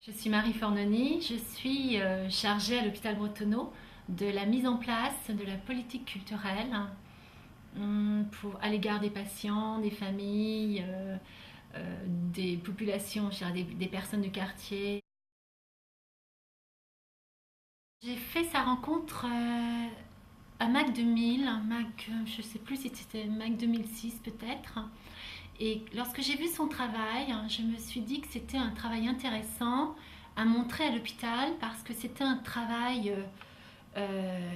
Je suis Marie Fornoni, je suis chargée à l'hôpital Bretonneau de la mise en place de la politique culturelle à l'égard des patients, des familles, des populations, je dirais des personnes du quartier. J'ai fait sa rencontre à Mac 2000, je ne sais plus si c'était Mac 2006 peut-être. Et lorsque j'ai vu son travail, je me suis dit que c'était un travail intéressant à montrer à l'hôpital parce que c'était un travail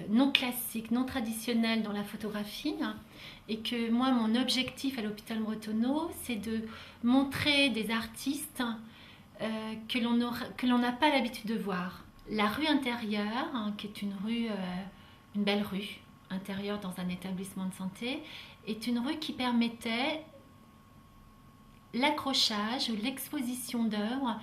non classique, non traditionnel dans la photographie. Et que moi, mon objectif à l'hôpital Bretonneau, c'est de montrer des artistes que l'on n'a pas l'habitude de voir. La rue intérieure, qui est une belle rue intérieure dans un établissement de santé, est une rue qui permettait l'accrochage ou l'exposition d'œuvres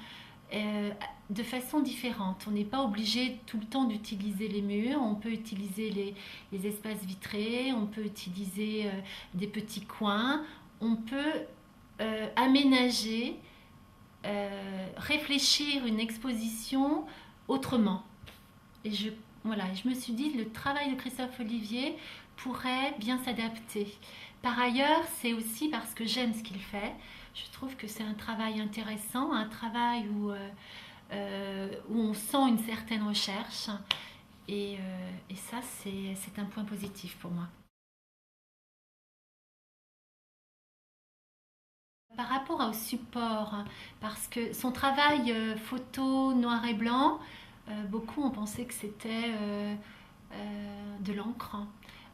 euh, de façon différente. On n'est pas obligé tout le temps d'utiliser les murs, on peut utiliser les espaces vitrés, on peut utiliser des petits coins, on peut aménager, réfléchir une exposition autrement. Et je me suis dit, le travail de Christophe Olivier pourrait bien s'adapter. Par ailleurs, c'est aussi parce que j'aime ce qu'il fait. Je trouve que c'est un travail intéressant, un travail où on sent une certaine recherche. Et ça, c'est un point positif pour moi. Par rapport au support, parce que son travail photo noir et blanc, beaucoup ont pensé que c'était de l'encre.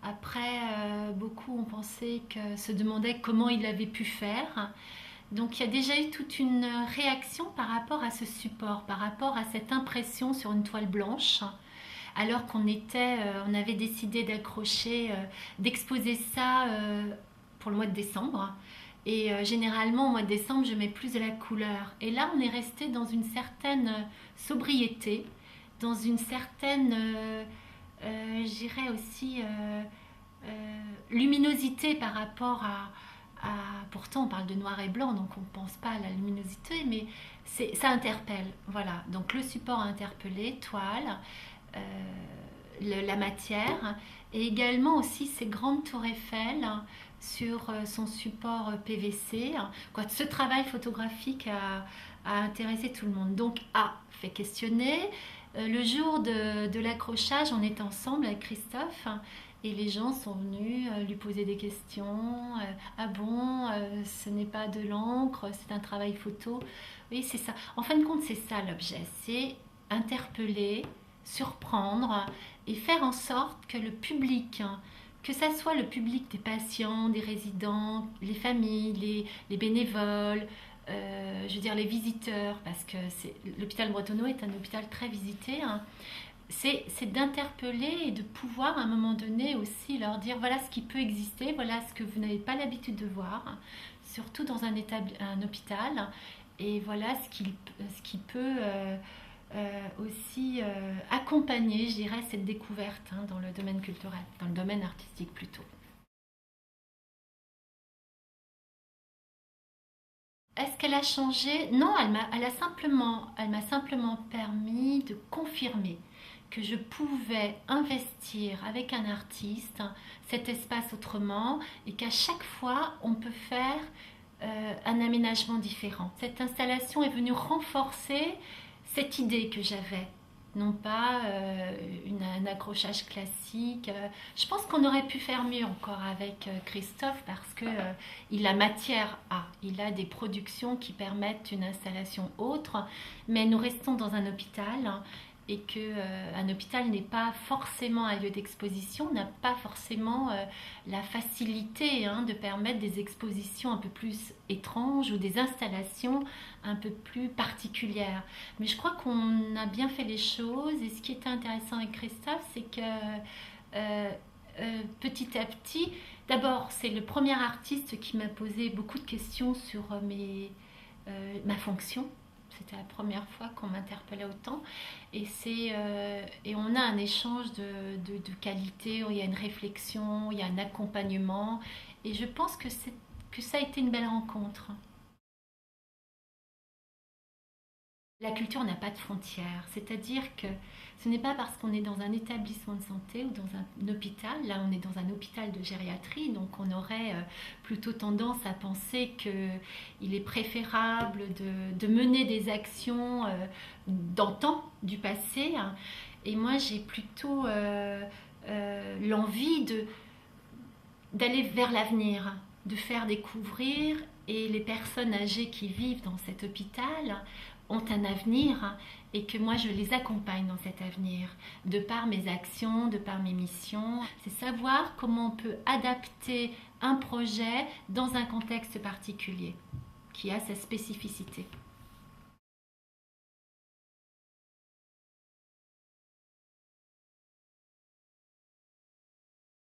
Après, beaucoup ont pensé que se demandaient comment il avait pu faire. Donc il y a déjà eu toute une réaction par rapport à ce support, par rapport à cette impression sur une toile blanche, alors on avait décidé d'exposer ça pour le mois de décembre. Et généralement, au mois de décembre, je mets plus de la couleur. Et là, on est resté dans une certaine sobriété, dans une certaine, je dirais aussi, luminosité par rapport à. Pourtant, on parle de noir et blanc, donc on ne pense pas à la luminosité, mais ça interpelle. Voilà, donc le support a interpellé, toile, euh, la matière, et également aussi ces grandes tours Eiffel sur son support PVC. Quoi, ce travail photographique a intéressé tout le monde. Donc, fait questionner. Le jour de l'accrochage, on était ensemble avec Christophe et les gens sont venus lui poser des questions. Ah bon, ce n'est pas de l'encre, c'est un travail photo. Oui, c'est ça. En fin de compte, c'est ça l'objet. C'est interpeller, surprendre et faire en sorte que le public, que ça soit le public des patients, des résidents, les familles, les bénévoles, je veux dire les visiteurs, parce que l'hôpital Bretonneau est un hôpital très visité, c'est d'interpeller et de pouvoir à un moment donné aussi leur dire voilà ce qui peut exister, voilà ce que vous n'avez pas l'habitude de voir, surtout dans un hôpital, et voilà ce qui peut aussi accompagner, je dirais, cette découverte dans le domaine culturel, dans le domaine artistique plutôt. Est-ce qu'elle a changé? Non, elle m'a simplement permis de confirmer que je pouvais investir avec un artiste cet espace autrement et qu'à chaque fois on peut faire un aménagement différent. Cette installation est venue renforcer cette idée que j'avais, non pas un accrochage classique. Je pense qu'on aurait pu faire mieux encore avec Christophe parce que il a matière à, il a des productions qui permettent une installation autre, mais nous restons dans un hôpital et que un hôpital n'est pas forcément un lieu d'exposition, n'a pas forcément la facilité de permettre des expositions un peu plus étranges ou des installations un peu plus particulières. Mais je crois qu'on a bien fait les choses et ce qui était intéressant avec Christophe, c'est que petit à petit, d'abord c'est le premier artiste qui m'a posé beaucoup de questions sur ma fonction. C'était la première fois qu'on m'interpellait autant. Et on a un échange de qualité, où il y a une réflexion, il y a un accompagnement. Et je pense que ça a été une belle rencontre. La culture n'a pas de frontières, c'est-à-dire que ce n'est pas parce qu'on est dans un établissement de santé ou dans un hôpital, là on est dans un hôpital de gériatrie, donc on aurait plutôt tendance à penser qu'il est préférable de mener des actions d'antan, du passé, hein. Et moi j'ai plutôt l'envie d'aller vers l'avenir, de faire découvrir, et les personnes âgées qui vivent dans cet hôpital ont un avenir et que moi je les accompagne dans cet avenir de par mes actions, de par mes missions. C'est savoir comment on peut adapter un projet dans un contexte particulier qui a sa spécificité.